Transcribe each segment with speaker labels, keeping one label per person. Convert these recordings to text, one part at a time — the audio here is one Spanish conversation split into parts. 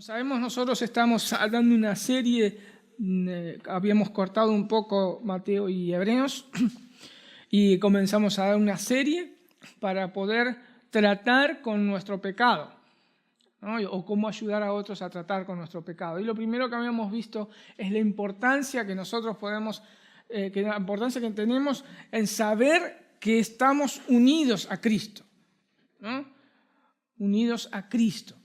Speaker 1: Como sabemos, nosotros estamos dando una serie, habíamos cortado un poco Mateo y Hebreos, y comenzamos a dar una serie para poder tratar con nuestro pecado, ¿no? O cómo ayudar a otros a tratar con nuestro pecado. Y lo primero que habíamos visto es la importancia que nosotros podemos, la importancia que tenemos en saber que estamos unidos a Cristo, ¿no? Unidos a Cristo.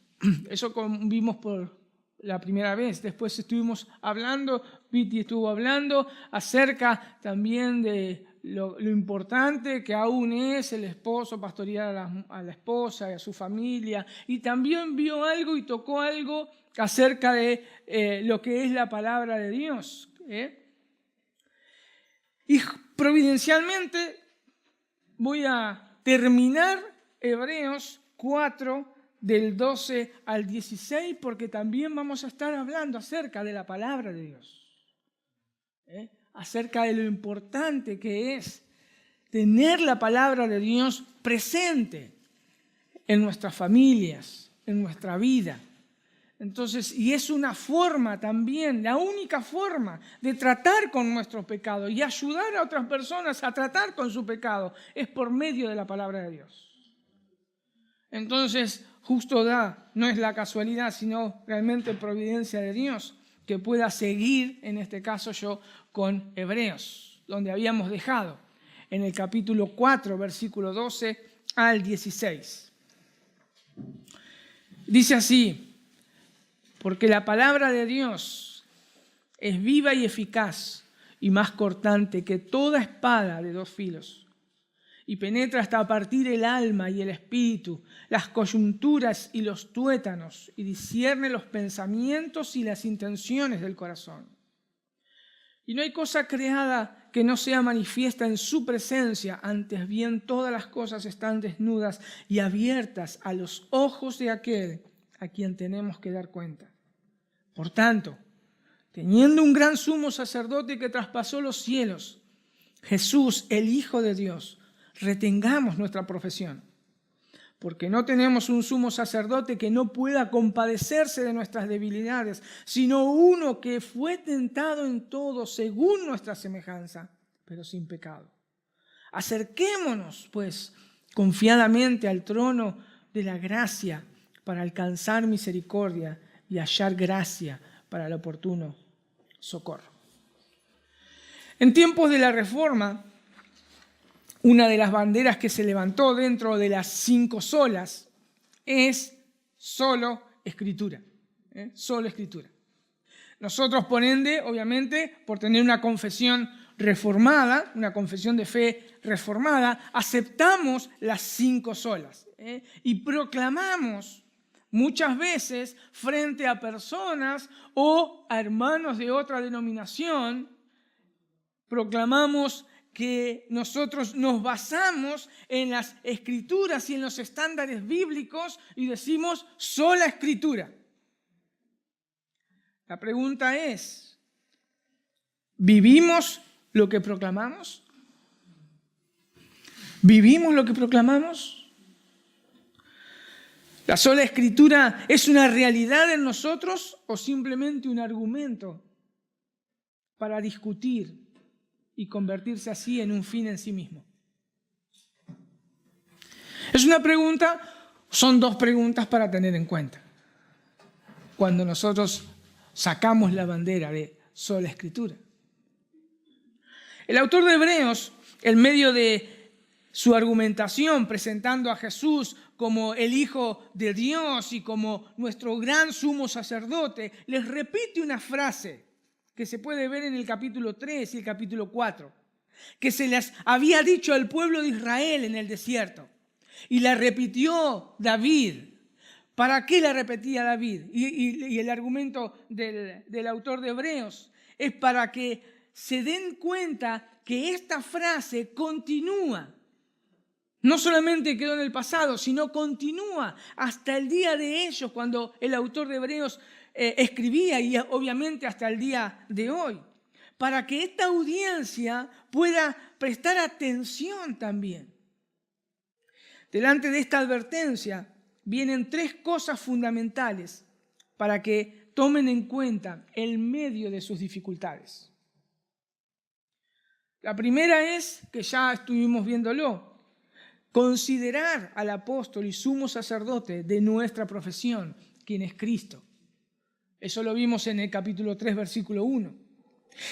Speaker 1: Eso vimos por la primera vez. Después estuvimos hablando, Viti estuvo hablando acerca también de lo importante que aún es el esposo pastorear a la esposa y a su familia. Y también vio algo y tocó algo acerca de lo que es la palabra de Dios. Y providencialmente voy a terminar Hebreos 4, del 12 al 16, porque también vamos a estar hablando acerca de la palabra de Dios, acerca de lo importante que es tener la palabra de Dios presente en nuestras familias, en nuestra vida. Entonces, y es una forma también, la única forma de tratar con nuestro pecado y ayudar a otras personas a tratar con su pecado es por medio de la palabra de Dios. Entonces, justo no es la casualidad, sino realmente providencia de Dios, que pueda seguir, en este caso yo, con Hebreos, donde habíamos dejado, en el capítulo 4, versículo 12 al 16. Dice así: porque la palabra de Dios es viva y eficaz y más cortante que toda espada de dos filos, y penetra hasta partir el alma y el espíritu, las coyunturas y los tuétanos, y discierne los pensamientos y las intenciones del corazón. Y no hay cosa creada que no sea manifiesta en su presencia, antes bien todas las cosas están desnudas y abiertas a los ojos de aquel a quien tenemos que dar cuenta. Por tanto, teniendo un gran sumo sacerdote que traspasó los cielos, Jesús, el Hijo de Dios, retengamos nuestra profesión, porque no tenemos un sumo sacerdote que no pueda compadecerse de nuestras debilidades, sino uno que fue tentado en todo según nuestra semejanza, pero sin pecado. Acerquémonos, pues, confiadamente al trono de la gracia para alcanzar misericordia y hallar gracia para el oportuno socorro. En tiempos de la Reforma, una de las banderas que se levantó dentro de las 5 solas es solo Escritura. Solo Escritura. Nosotros, por ende, obviamente, por tener una confesión reformada, una confesión de fe reformada, aceptamos las 5 solas y proclamamos muchas veces frente a personas o a hermanos de otra denominación, proclamamos que nosotros nos basamos en las Escrituras y en los estándares bíblicos y decimos sola Escritura. La pregunta es, ¿vivimos lo que proclamamos? ¿Vivimos lo que proclamamos? ¿La sola Escritura es una realidad en nosotros o simplemente un argumento para discutir y convertirse así en un fin en sí mismo? Es una pregunta, son 2 preguntas para tener en cuenta cuando nosotros sacamos la bandera de sola Escritura. El autor de Hebreos, en medio de su argumentación, presentando a Jesús como el Hijo de Dios y como nuestro gran sumo sacerdote, les repite una frase que se puede ver en el capítulo 3 y el capítulo 4, que se les había dicho al pueblo de Israel en el desierto. Y la repitió David. ¿Para qué la repetía David? Y el argumento del autor de Hebreos es para que se den cuenta que esta frase continúa. No solamente quedó en el pasado, sino continúa hasta el día de ellos, cuando el autor de Hebreos escribía, y obviamente hasta el día de hoy, para que esta audiencia pueda prestar atención también. Delante de esta advertencia vienen 3 cosas fundamentales para que tomen en cuenta el medio de sus dificultades. La primera es, que ya estuvimos viéndolo, considerar al apóstol y sumo sacerdote de nuestra profesión, quien es Cristo. Eso lo vimos en el capítulo 3, versículo 1.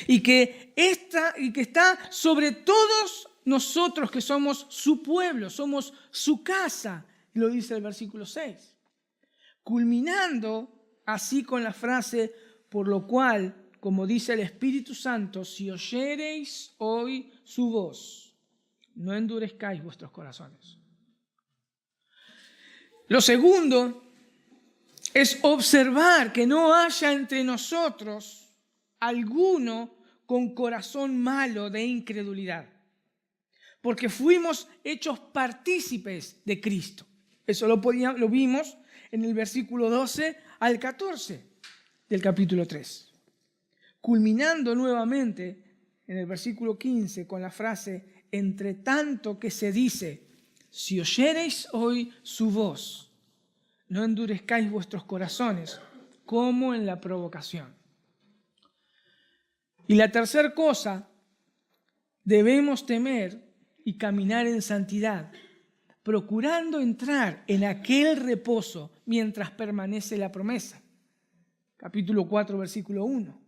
Speaker 1: Y que está sobre todos nosotros que somos su pueblo, somos su casa, lo dice el versículo 6. Culminando así con la frase, por lo cual, como dice el Espíritu Santo, si oyereis hoy su voz, no endurezcáis vuestros corazones. Lo segundo es observar que no haya entre nosotros alguno con corazón malo de incredulidad, porque fuimos hechos partícipes de Cristo. Eso lo vimos en el versículo 12 al 14 del capítulo 3. Culminando nuevamente en el versículo 15 con la frase, entre tanto que se dice, si oyereis hoy su voz, no endurezcáis vuestros corazones, como en la provocación. Y la tercera cosa, debemos temer y caminar en santidad, procurando entrar en aquel reposo mientras permanece la promesa. Capítulo 4, versículo 1.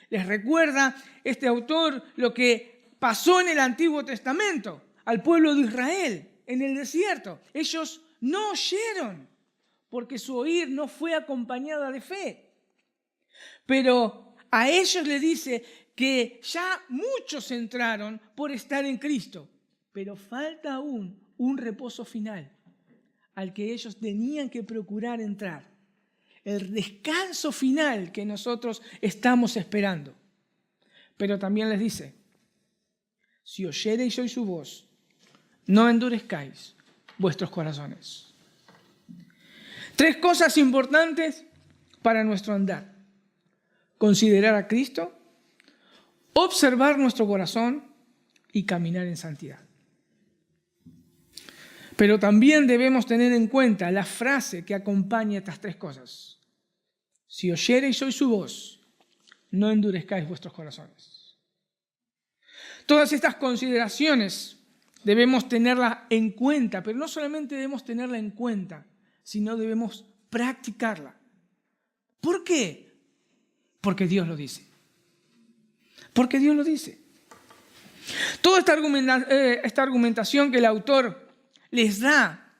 Speaker 1: Les recuerda este autor lo que pasó en el Antiguo Testamento al pueblo de Israel en el desierto. Ellos no oyeron porque su oír no fue acompañada de fe. Pero a ellos les dice que ya muchos entraron por estar en Cristo, pero falta aún un reposo final al que ellos tenían que procurar entrar. El descanso final que nosotros estamos esperando. Pero también les dice, si oyereis hoy su voz, no endurezcáis vuestros corazones. 3 cosas importantes para nuestro andar. Considerar a Cristo, observar nuestro corazón y caminar en santidad. Pero también debemos tener en cuenta la frase que acompaña estas 3 cosas. Si oyereis hoy su voz, no endurezcáis vuestros corazones. Todas estas consideraciones debemos tenerlas en cuenta, pero no solamente debemos tenerla en cuenta, sino debemos practicarla. ¿Por qué? Porque Dios lo dice. Porque Dios lo dice. Toda esta argumentación que el autor les da,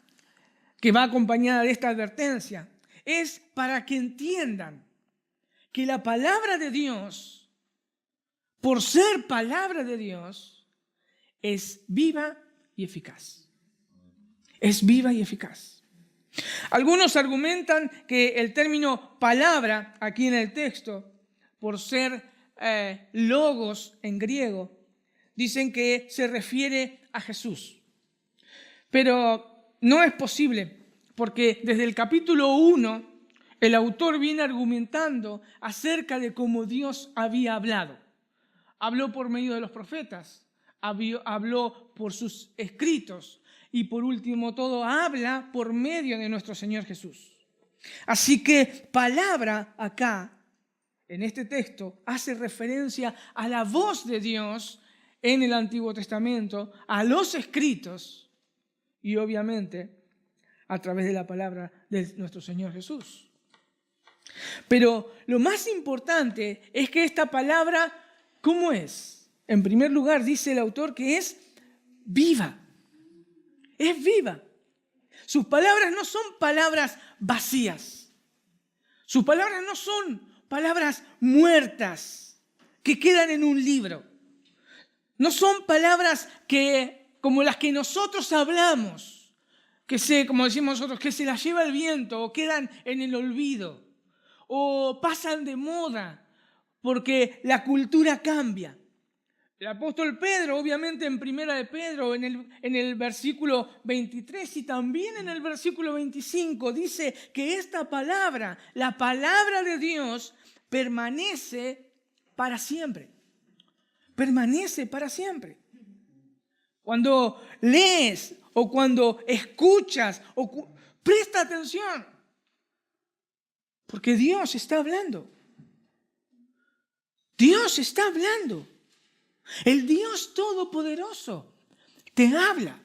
Speaker 1: que va acompañada de esta advertencia, es para que entiendan que la palabra de Dios, por ser palabra de Dios, es viva y eficaz. Es viva y eficaz. Algunos argumentan que el término palabra aquí en el texto, por ser logos en griego, dicen que se refiere a Jesús. Pero no es posible, porque desde el capítulo 1 el autor viene argumentando acerca de cómo Dios había hablado. Habló por medio de los profetas, habló por sus escritos y por último todo habla por medio de nuestro Señor Jesús. Así que palabra acá, en este texto, hace referencia a la voz de Dios en el Antiguo Testamento, a los escritos y obviamente a través de la palabra de nuestro Señor Jesús. Pero lo más importante es que esta palabra, ¿cómo es? En primer lugar, dice el autor que es viva. Es viva. Sus palabras no son palabras vacías. Sus palabras no son palabras muertas que quedan en un libro. No son palabras como las que nosotros hablamos, como decimos nosotros, que se las lleva el viento o quedan en el olvido o pasan de moda porque la cultura cambia. El apóstol Pedro, obviamente en Primera de Pedro, en el versículo 23 y también en el versículo 25, dice que esta palabra, la palabra de Dios, permanece para siempre. Permanece para siempre. Cuando lees o cuando escuchas, presta atención. Porque Dios está hablando. Dios está hablando. El Dios Todopoderoso te habla.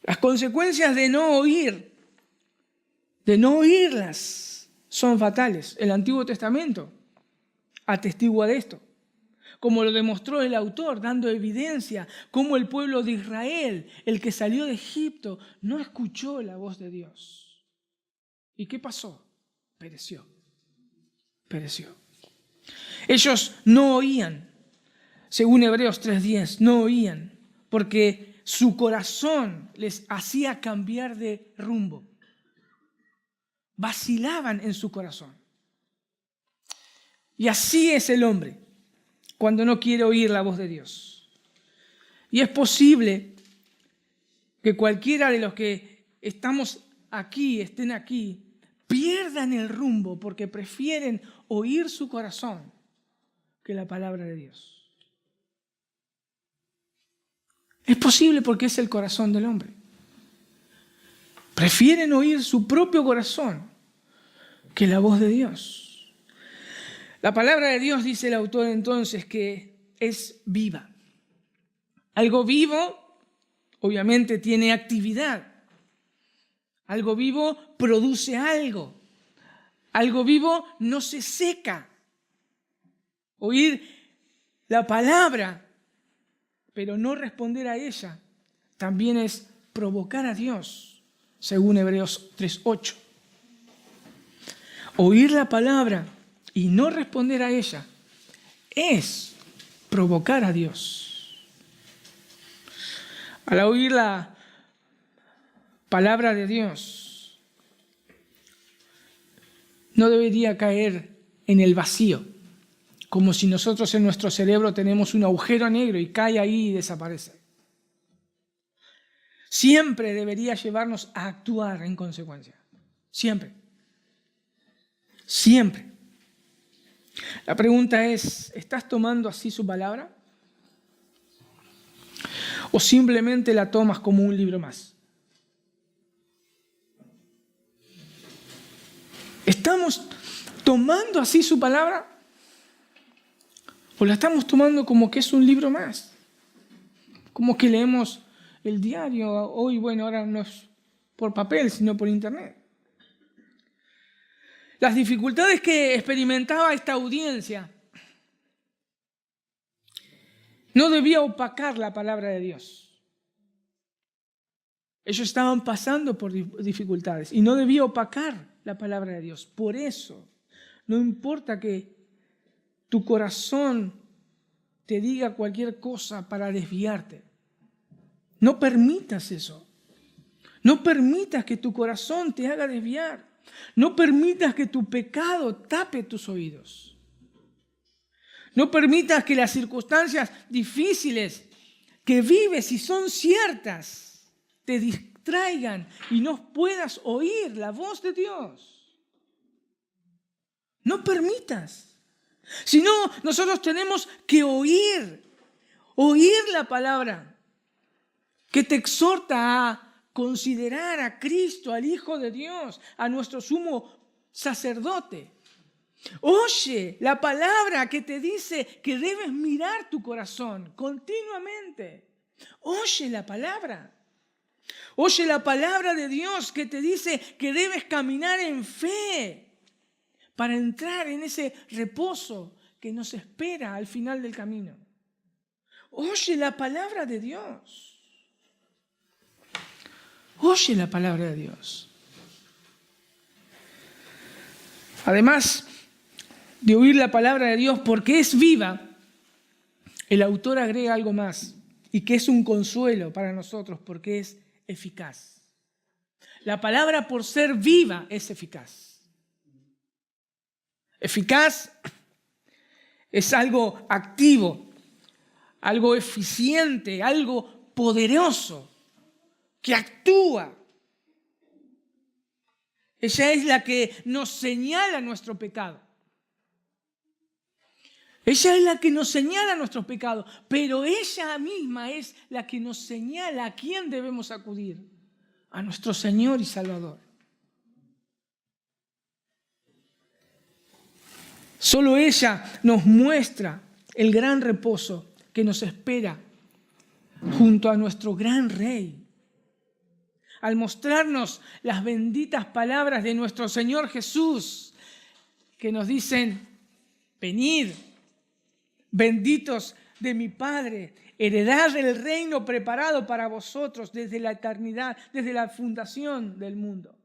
Speaker 1: Las consecuencias de no oírlas, son fatales. El Antiguo Testamento atestigua de esto. Como lo demostró el autor, dando evidencia cómo el pueblo de Israel, el que salió de Egipto, no escuchó la voz de Dios. ¿Y qué pasó? Pereció. Ellos no oían, según Hebreos 3:10, no oían, porque su corazón les hacía cambiar de rumbo. Vacilaban en su corazón. Y así es el hombre cuando no quiere oír la voz de Dios. Y es posible que cualquiera de los que estamos aquí, estén aquí, pierdan el rumbo porque prefieren oír su corazón que la palabra de Dios. Es posible porque es el corazón del hombre. Prefieren oír su propio corazón que la voz de Dios. La palabra de Dios, dice el autor entonces, que es viva. Algo vivo, obviamente, tiene actividad. Algo vivo produce algo. Algo vivo no se seca. Oír la palabra, pero no responder a ella, también es provocar a Dios, según Hebreos 3:8. Oír la palabra y no responder a ella es provocar a Dios. Al oír la palabra de Dios, no debería caer en el vacío, como si nosotros en nuestro cerebro tenemos un agujero negro y cae ahí y desaparece. Siempre debería llevarnos a actuar en consecuencia. Siempre. Siempre. La pregunta es, ¿estás tomando así su palabra? ¿O simplemente la tomas como un libro más? ¿Estamos tomando así su palabra? ¿O la estamos tomando como que es un libro más? Como que leemos el diario hoy, bueno, ahora no es por papel, sino por internet. Las dificultades que experimentaba esta audiencia no debía opacar la palabra de Dios. Ellos estaban pasando por dificultades y no debía opacar la palabra de Dios. Por eso, no importa que tu corazón te diga cualquier cosa para desviarte. No permitas eso. No permitas que tu corazón te haga desviar. No permitas que tu pecado tape tus oídos. No permitas que las circunstancias difíciles que vives y son ciertas te distraigan y no puedas oír la voz de Dios. No permitas. Si no, nosotros tenemos que oír la palabra que te exhorta a considerar a Cristo, al Hijo de Dios, a nuestro sumo sacerdote. Oye la palabra que te dice que debes mirar tu corazón continuamente. Oye la palabra. Oye la palabra de Dios que te dice que debes caminar en fe para entrar en ese reposo que nos espera al final del camino. Oye la palabra de Dios. Oye la palabra de Dios. Además de oír la palabra de Dios porque es viva, el autor agrega algo más y que es un consuelo para nosotros porque es eficaz. La palabra por ser viva es eficaz. Eficaz es algo activo, algo eficiente, algo poderoso, que actúa. Ella es la que nos señala nuestro pecado. Ella es la que nos señala nuestros pecados, pero ella misma es la que nos señala a quién debemos acudir a nuestro Señor y Salvador. Solo ella nos muestra el gran reposo que nos espera junto a nuestro gran Rey. Al mostrarnos las benditas palabras de nuestro Señor Jesús, que nos dicen: venid, benditos de mi Padre, heredad el reino preparado para vosotros desde la eternidad, desde la fundación del mundo.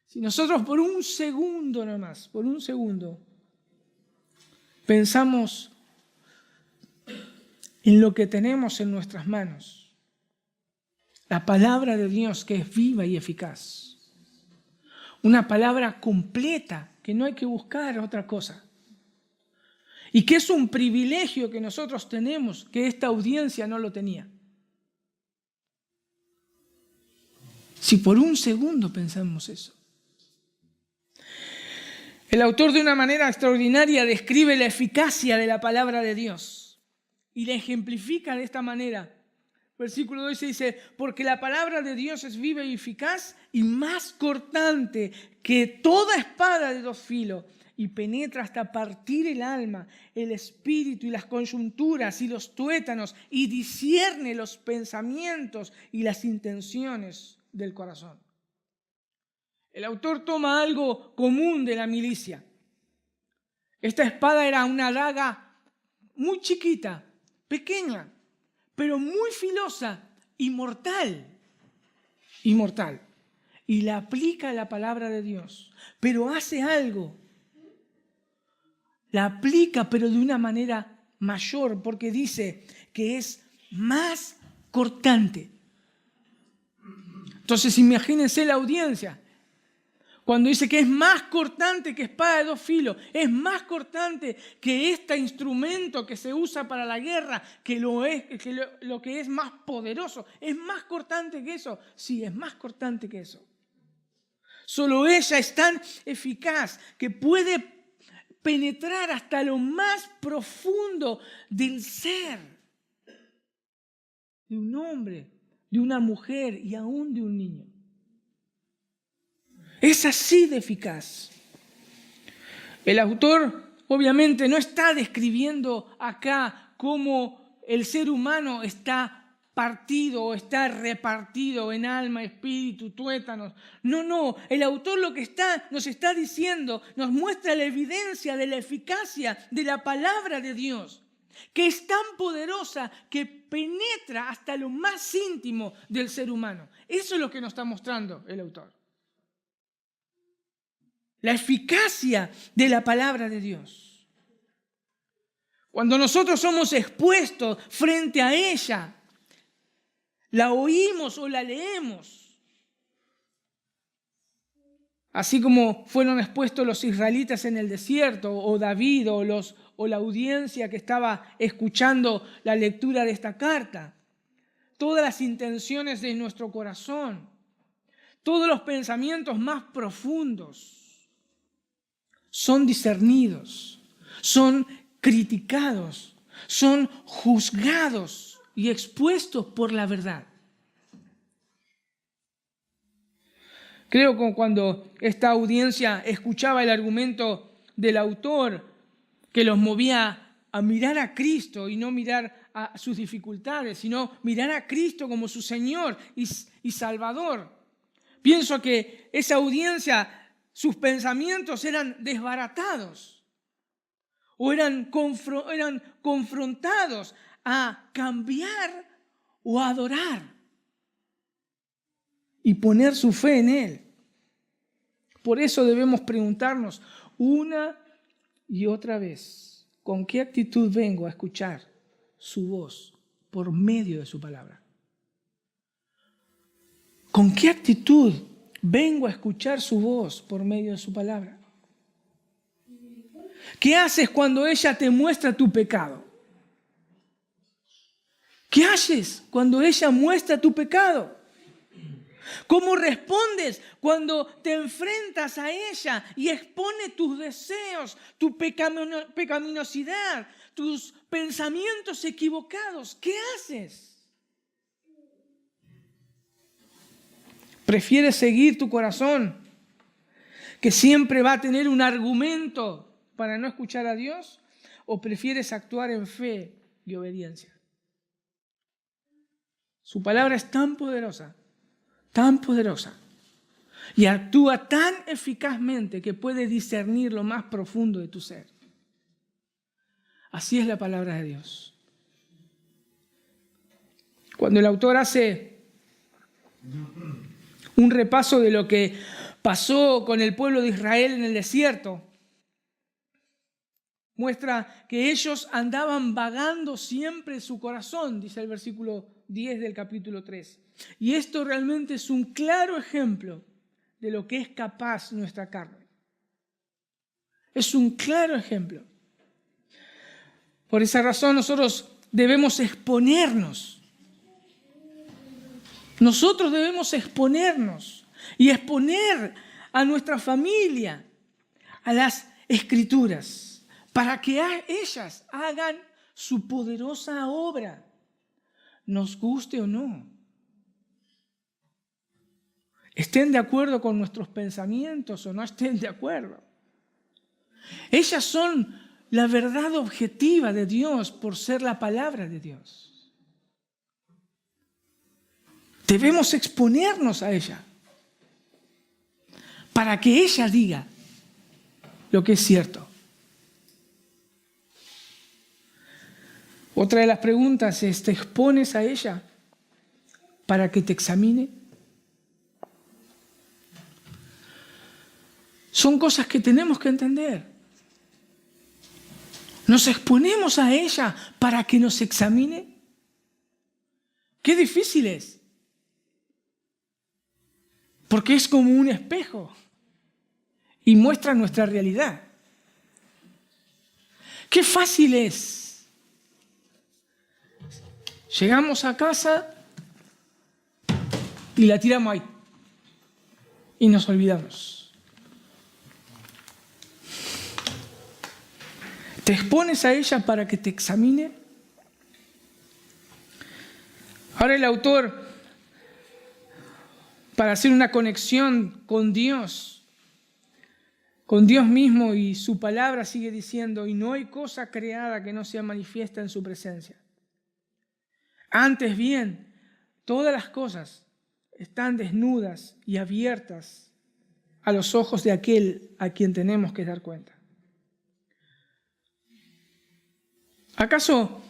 Speaker 1: Si nosotros por un segundo nomás, por un segundo, pensamos en lo que tenemos en nuestras manos, la palabra de Dios, que es viva y eficaz, una palabra completa, que no hay que buscar otra cosa, y que es un privilegio que nosotros tenemos, que esta audiencia no lo tenía. Si por un segundo pensamos eso. El autor, de una manera extraordinaria, describe la eficacia de la palabra de Dios y la ejemplifica de esta manera. Versículo 12 dice: porque la palabra de Dios es viva y eficaz y más cortante que toda espada de dos filos, y penetra hasta partir el alma, el espíritu y las coyunturas y los tuétanos, y discierne los pensamientos y las intenciones del corazón. El autor toma algo común de la milicia. Esta espada era una daga muy chiquita, pequeña, pero muy filosa y mortal. Y mortal. Y la aplica a la palabra de Dios. Pero hace algo. La aplica, pero de una manera mayor, porque dice que es más cortante. Entonces imagínense la audiencia. Cuando dice que es más cortante que espada de dos filos, es más cortante que este instrumento que se usa para la guerra, que lo que es más poderoso, es más cortante que eso. Sí, es más cortante que eso. Solo ella es tan eficaz que puede penetrar hasta lo más profundo del ser de un hombre, de una mujer y aún de un niño. Es así de eficaz. El autor obviamente no está describiendo acá cómo el ser humano está partido o está repartido en alma, espíritu, tuétanos. No. El autor lo que nos está diciendo, nos muestra la evidencia de la eficacia de la palabra de Dios, que es tan poderosa que penetra hasta lo más íntimo del ser humano. Eso es lo que nos está mostrando el autor. La eficacia de la palabra de Dios. Cuando nosotros somos expuestos frente a ella, la oímos o la leemos, así como fueron expuestos los israelitas en el desierto, o David, o la audiencia que estaba escuchando la lectura de esta carta, todas las intenciones de nuestro corazón, todos los pensamientos más profundos, son discernidos, son criticados, son juzgados y expuestos por la verdad. Creo que cuando esta audiencia escuchaba el argumento del autor, que los movía a mirar a Cristo y no mirar a sus dificultades, sino mirar a Cristo como su Señor y Salvador, pienso que esa audiencia, sus pensamientos eran desbaratados o eran confrontados a cambiar o a adorar y poner su fe en Él. Por eso debemos preguntarnos una y otra vez, ¿con qué actitud vengo a escuchar su voz por medio de su palabra? ¿Con qué actitud vengo a escuchar su voz por medio de su palabra? ¿Qué haces cuando ella te muestra tu pecado? ¿Qué haces cuando ella muestra tu pecado? ¿Cómo respondes cuando te enfrentas a ella y expone tus deseos, tu pecaminosidad, tus pensamientos equivocados? ¿Qué haces? ¿Prefieres seguir tu corazón, que siempre va a tener un argumento para no escuchar a Dios? ¿O prefieres actuar en fe y obediencia? Su palabra es tan poderosa, y actúa tan eficazmente que puede discernir lo más profundo de tu ser. Así es la palabra de Dios. Cuando el autor hace un repaso de lo que pasó con el pueblo de Israel en el desierto, muestra que ellos andaban vagando siempre en su corazón, dice el versículo 10 del capítulo 3. Y esto realmente es un claro ejemplo de lo que es capaz nuestra carne. Es un claro ejemplo. Por esa razón nosotros debemos exponernos. Nosotros debemos exponernos y exponer a nuestra familia a las Escrituras para que ellas hagan su poderosa obra, nos guste o no. Estén de acuerdo con nuestros pensamientos o no estén de acuerdo. Ellas son la verdad objetiva de Dios por ser la palabra de Dios. Debemos exponernos a ella para que ella diga lo que es cierto. Otra de las preguntas es, ¿te expones a ella para que te examine? Son cosas que tenemos que entender. ¿Nos exponemos a ella para que nos examine? Qué difícil es. Porque es como un espejo y muestra nuestra realidad. Qué fácil es. Llegamos a casa y la tiramos ahí y nos olvidamos. ¿Te expones a ella para que te examine? Ahora el autor, para hacer una conexión con Dios mismo y su palabra, sigue diciendo, y no hay cosa creada que no sea manifiesta en su presencia. Antes bien, todas las cosas están desnudas y abiertas a los ojos de aquel a quien tenemos que dar cuenta. ¿Acaso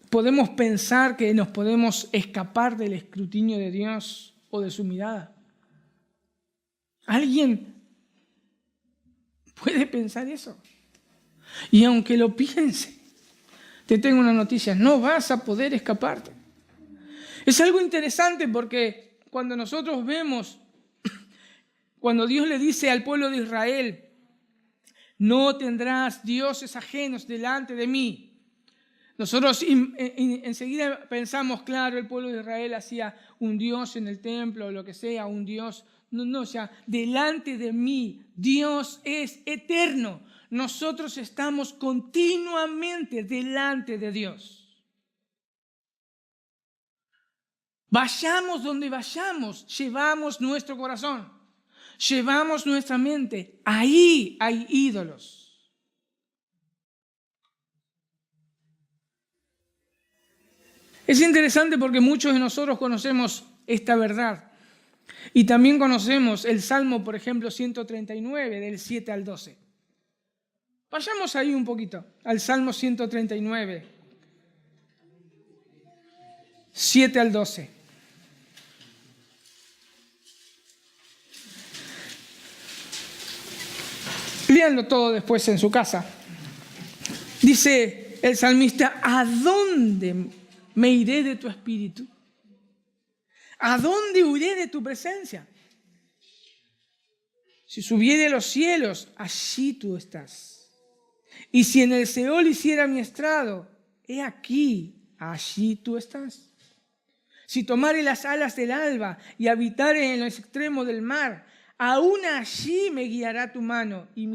Speaker 1: podemos pensar que nos podemos escapar del escrutinio de Dios o de su mirada? ¿Alguien puede pensar eso? Y aunque lo piense, te tengo una noticia, no vas a poder escaparte. Es algo interesante porque cuando nosotros vemos, cuando Dios le dice al pueblo de Israel, no tendrás dioses ajenos delante de mí. Nosotros enseguida pensamos, claro, el pueblo de Israel hacía un Dios en el templo o lo que sea, un Dios. No, o sea, delante de mí, Dios es eterno. Nosotros estamos continuamente delante de Dios. Vayamos donde vayamos, llevamos nuestro corazón, llevamos nuestra mente. Ahí hay ídolos. Es interesante porque muchos de nosotros conocemos esta verdad. Y también conocemos el Salmo, por ejemplo, 139, del 7 al 12. Vayamos ahí un poquito, al Salmo 139, 7 al 12. Léanlo todo después en su casa. Dice el salmista, ¿a dónde me iré de tu espíritu? ¿A dónde huiré de tu presencia? Si subiere a los cielos, allí tú estás. Y si en el Seol hiciera mi estrado, he aquí, allí tú estás. Si tomare las alas del alba y habitare en los extremos del mar, aún allí me guiará tu mano y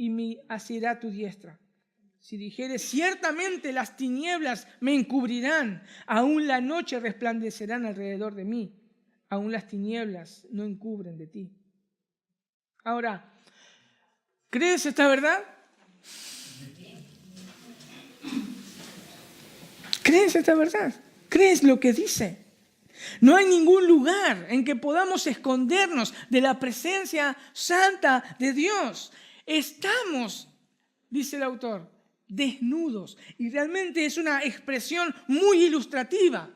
Speaker 1: me asirá tu diestra. Si dijere, ciertamente las tinieblas me encubrirán, aún la noche resplandecerán alrededor de mí. aún las tinieblas no encubren de ti. Ahora, ¿crees esta verdad? ¿Crees esta verdad? ¿Crees lo que dice? No hay ningún lugar en que podamos escondernos de la presencia santa de Dios. Estamos, dice el autor, desnudos. Y realmente es una expresión muy ilustrativa.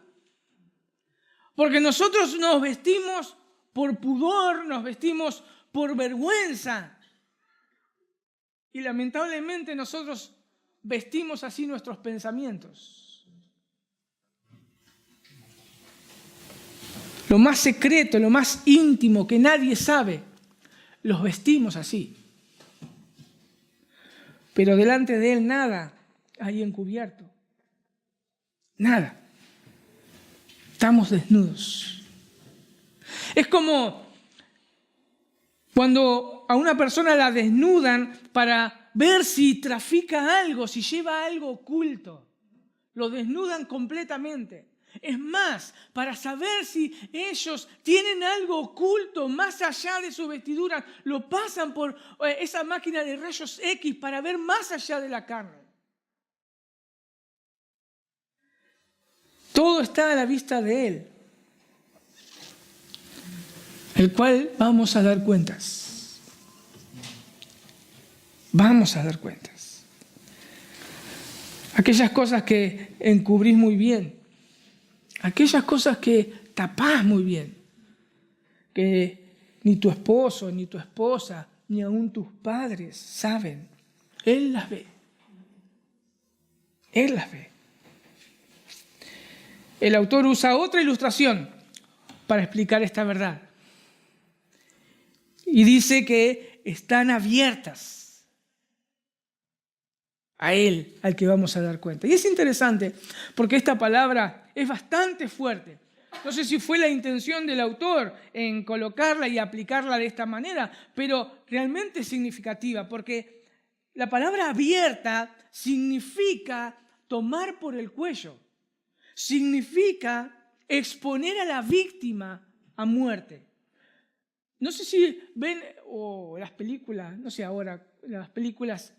Speaker 1: Porque nosotros nos vestimos por pudor, nos vestimos por vergüenza. Y lamentablemente nosotros vestimos así nuestros pensamientos. Lo más secreto, lo más íntimo que nadie sabe, los vestimos así. Pero delante de Él nada hay encubierto. Nada. Estamos desnudos. Es como cuando a una persona la desnudan para ver si trafica algo, si lleva algo oculto. Lo desnudan completamente. Es más, para saber si ellos tienen algo oculto más allá de su vestidura, lo pasan por esa máquina de rayos X para ver más allá de la carne. Todo está a la vista de Él, el cual vamos a dar cuentas. Vamos a dar cuentas. Aquellas cosas que encubrís muy bien. Aquellas cosas que tapás muy bien, que ni tu esposo, ni tu esposa, ni aún tus padres saben. Él las ve. Él las ve. El autor usa otra ilustración para explicar esta verdad. Y dice que están abiertas a Él, al que vamos a dar cuenta. Y es interesante porque esta palabra es bastante fuerte. No sé si fue la intención del autor en colocarla y aplicarla de esta manera, pero realmente es significativa porque la palabra abierta significa tomar por el cuello. Significa exponer a la víctima a muerte. No sé si ven las películas, no sé ahora, las películas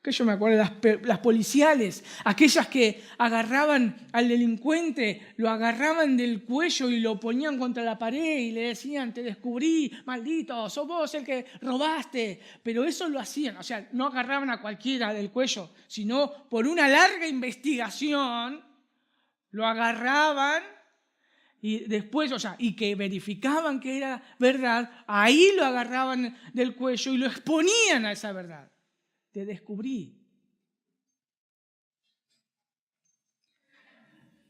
Speaker 1: que yo me acuerdo, las policiales, aquellas que agarraban al delincuente, lo agarraban del cuello y lo ponían contra la pared y le decían, te descubrí, maldito, sos vos el que robaste. Pero eso lo hacían, o sea, no agarraban a cualquiera del cuello, sino por una larga investigación, lo agarraban y después, o sea, y que verificaban que era verdad, ahí lo agarraban del cuello y lo exponían a esa verdad. Te descubrí.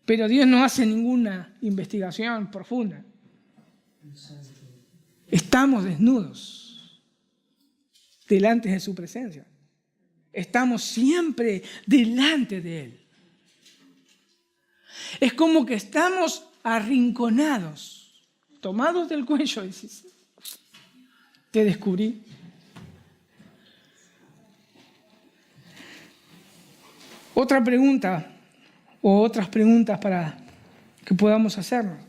Speaker 1: Pero Dios no hace ninguna investigación profunda. Estamos desnudos delante de su presencia. Estamos siempre delante de Él. Es como que estamos arrinconados, tomados del cuello y dices, te descubrí. Otra pregunta, o otras preguntas para que podamos hacernos.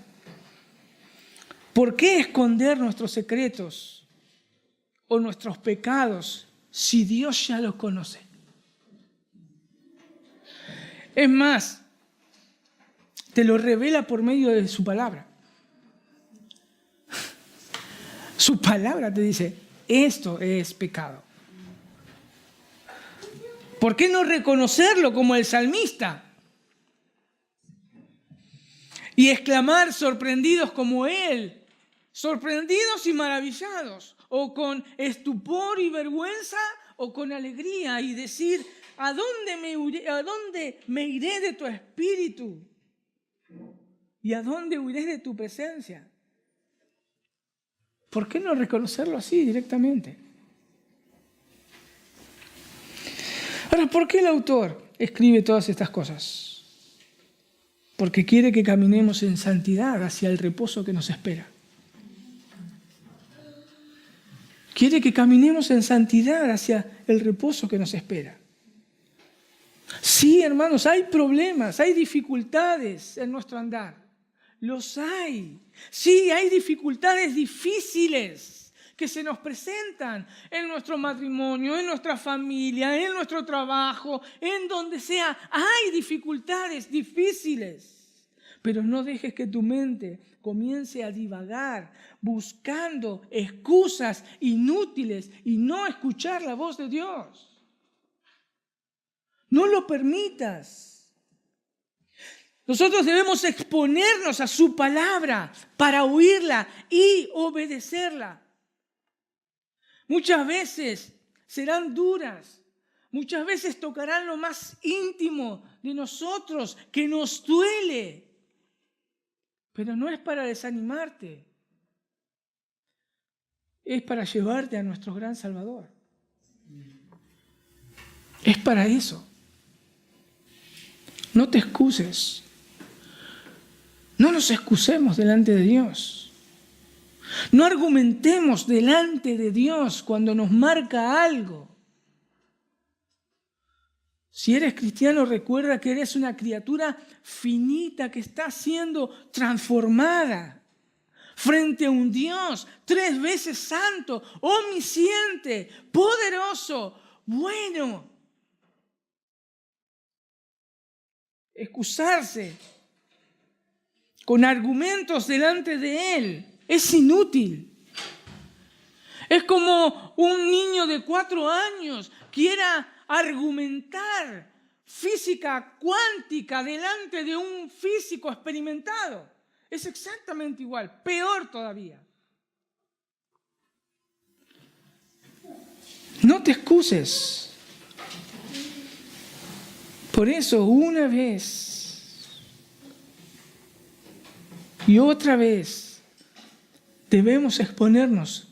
Speaker 1: ¿Por qué esconder nuestros secretos o nuestros pecados si Dios ya los conoce? Es más, te lo revela por medio de su palabra. Su palabra te dice, esto es pecado. ¿Por qué no reconocerlo como el salmista? Y exclamar sorprendidos como él, sorprendidos y maravillados, o con estupor y vergüenza, o con alegría, y decir, ¿a dónde me iré de tu espíritu? ¿Y a dónde huiré de tu presencia? ¿Por qué no reconocerlo así directamente? Ahora, ¿por qué el autor escribe todas estas cosas? Porque quiere que caminemos en santidad hacia el reposo que nos espera. Quiere que caminemos en santidad hacia el reposo que nos espera. Sí, hermanos, hay problemas, hay dificultades en nuestro andar. Los hay. Sí, hay dificultades difíciles que se nos presentan en nuestro matrimonio, en nuestra familia, en nuestro trabajo, en donde sea. Hay dificultades difíciles. Pero no dejes que tu mente comience a divagar buscando excusas inútiles y no escuchar la voz de Dios. No lo permitas. Nosotros debemos exponernos a su palabra para oírla y obedecerla. Muchas veces serán duras, muchas veces tocarán lo más íntimo de nosotros que nos duele, pero no es para desanimarte, es para llevarte a nuestro gran Salvador. Es para eso. No te excuses. No nos excusemos delante de Dios. No argumentemos delante de Dios cuando nos marca algo. Si eres cristiano, recuerda que eres una criatura finita que está siendo transformada frente a un Dios 3 veces santo, omnisciente, poderoso, bueno. Excusarse con argumentos delante de Él es inútil. Es como un niño de 4 años quiera argumentar física cuántica delante de un físico experimentado. Es exactamente igual, peor todavía. No te excuses. Por eso, una vez y otra vez debemos exponernos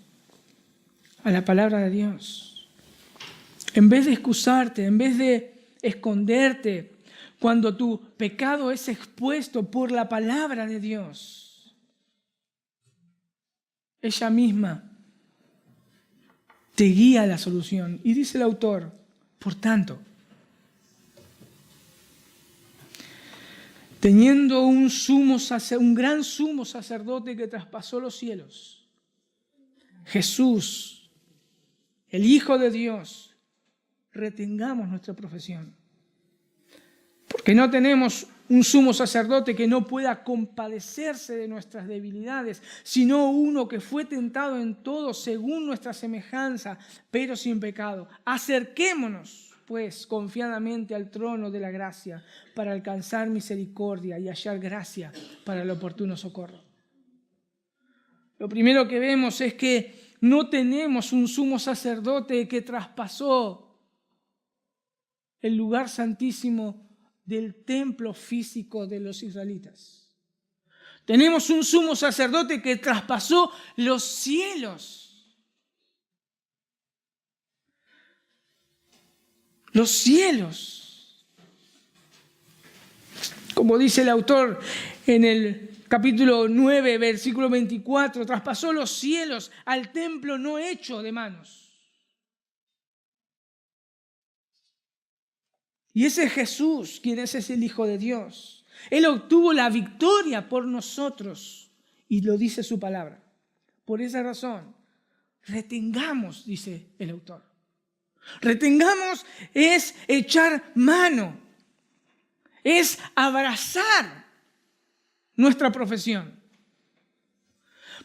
Speaker 1: a la palabra de Dios. En vez de excusarte, en vez de esconderte, cuando tu pecado es expuesto por la palabra de Dios, ella misma te guía a la solución. Y dice el autor, por tanto, teniendo un gran sumo sacerdote que traspasó los cielos, Jesús, el Hijo de Dios, retengamos nuestra profesión. Porque no tenemos un sumo sacerdote que no pueda compadecerse de nuestras debilidades, sino uno que fue tentado en todo según nuestra semejanza, pero sin pecado. Acerquémonos pues confiadamente al trono de la gracia para alcanzar misericordia y hallar gracia para el oportuno socorro. Lo primero que vemos es que no tenemos un sumo sacerdote que traspasó el lugar santísimo del templo físico de los israelitas. Tenemos un sumo sacerdote que traspasó los cielos. Los cielos. Como dice el autor en el capítulo 9, versículo 24, traspasó los cielos al templo no hecho de manos. Y ese Jesús, quien es el Hijo de Dios, Él obtuvo la victoria por nosotros y lo dice su palabra. Por esa razón, retengamos, dice el autor. Retengamos es echar mano, es abrazar nuestra profesión.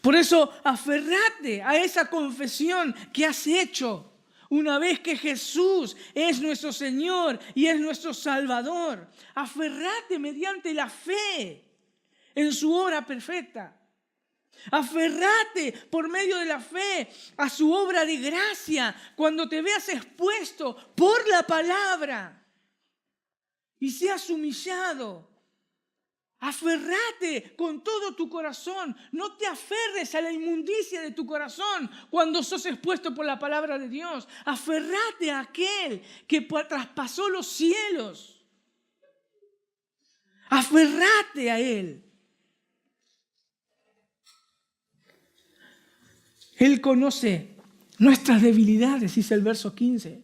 Speaker 1: Por eso, aferrate a esa confesión que has hecho una vez que Jesús es nuestro Señor y es nuestro Salvador. Aferrate mediante la fe en su obra perfecta. Aferrate por medio de la fe a su obra de gracia cuando te veas expuesto por la palabra y seas humillado. Aferrate con todo tu corazón. No te aferres a la inmundicia de tu corazón cuando sos expuesto por la palabra de Dios. Aferrate a aquel que traspasó los cielos. Aferrate a Él. Él conoce nuestras debilidades, dice el verso 15.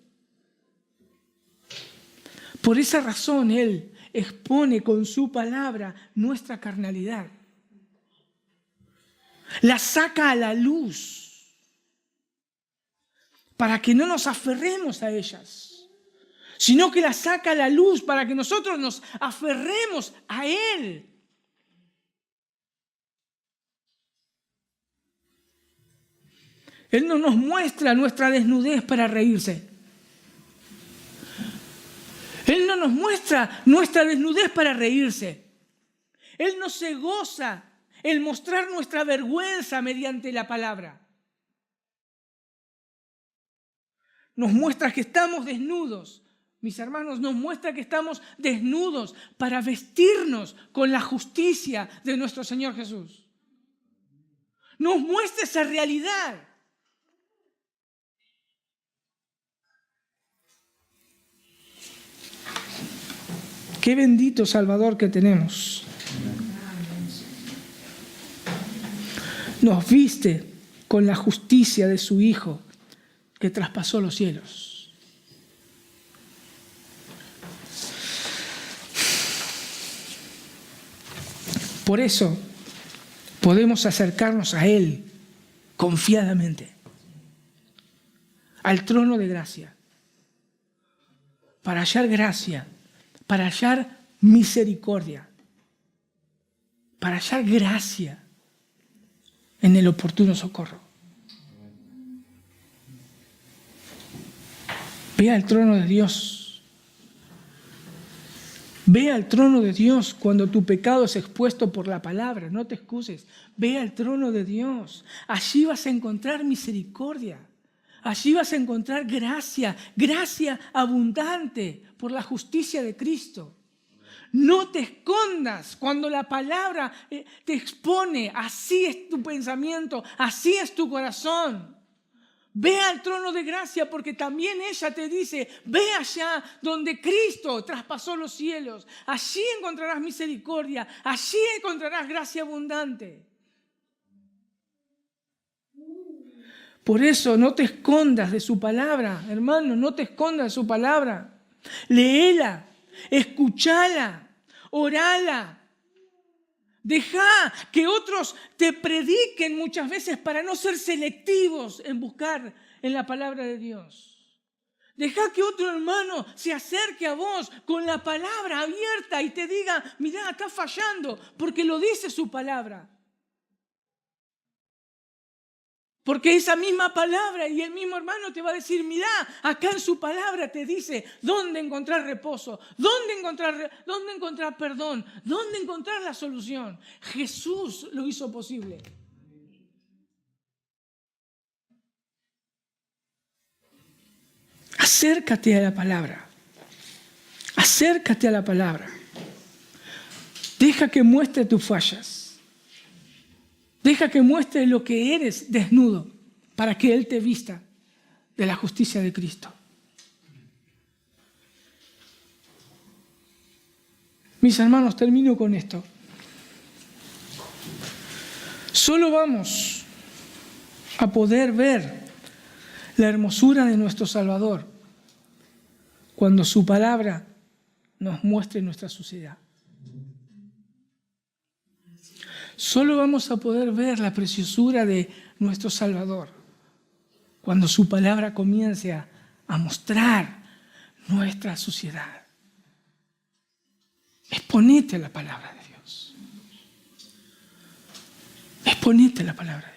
Speaker 1: Por esa razón Él expone con su palabra nuestra carnalidad. las saca a la luz para que no nos aferremos a ellas, sino que las saca a la luz para que nosotros nos aferremos a Él. Él no nos muestra nuestra desnudez para reírse. Él no nos muestra nuestra desnudez para reírse. Él no se goza en mostrar nuestra vergüenza mediante la palabra. Nos muestra que estamos desnudos. Mis hermanos, nos muestra que estamos desnudos para vestirnos con la justicia de nuestro Señor Jesús. Nos muestra esa realidad. Qué bendito Salvador que tenemos. Nos viste con la justicia de su Hijo que traspasó los cielos. Por eso podemos acercarnos a Él confiadamente, al trono de gracia, para hallar gracia, para hallar misericordia, para hallar gracia en el oportuno socorro. Ve al trono de Dios. Ve al trono de Dios cuando tu pecado es expuesto por la palabra. No te excuses. Ve al trono de Dios. Allí vas a encontrar misericordia. Allí vas a encontrar gracia, gracia abundante por la justicia de Cristo. No te escondas cuando la palabra te expone. Así es tu pensamiento, así es tu corazón. Ve al trono de gracia porque también ella te dice, ve allá donde Cristo traspasó los cielos. Allí encontrarás misericordia, allí encontrarás gracia abundante. Por eso no te escondas de su palabra, hermano, no te escondas de su palabra. Léela, escúchala, orala. Deja que otros te prediquen muchas veces para no ser selectivos en buscar en la palabra de Dios. Deja que otro hermano se acerque a vos con la palabra abierta y te diga, mirá, estás fallando, porque lo dice su palabra. Porque esa misma palabra y el mismo hermano te va a decir, mirá, acá en su palabra te dice dónde encontrar reposo, dónde encontrar perdón, dónde encontrar la solución. Jesús lo hizo posible. Acércate a la palabra. Acércate a la palabra. Deja que muestre tus fallas. Deja que muestre lo que eres desnudo para que Él te vista de la justicia de Cristo. Mis hermanos, termino con esto. Solo vamos a poder ver la hermosura de nuestro Salvador cuando su palabra nos muestre nuestra suciedad. Solo vamos a poder ver la preciosura de nuestro Salvador cuando su palabra comience a mostrar nuestra suciedad. Exponete a la palabra de Dios. Exponete a la palabra de Dios.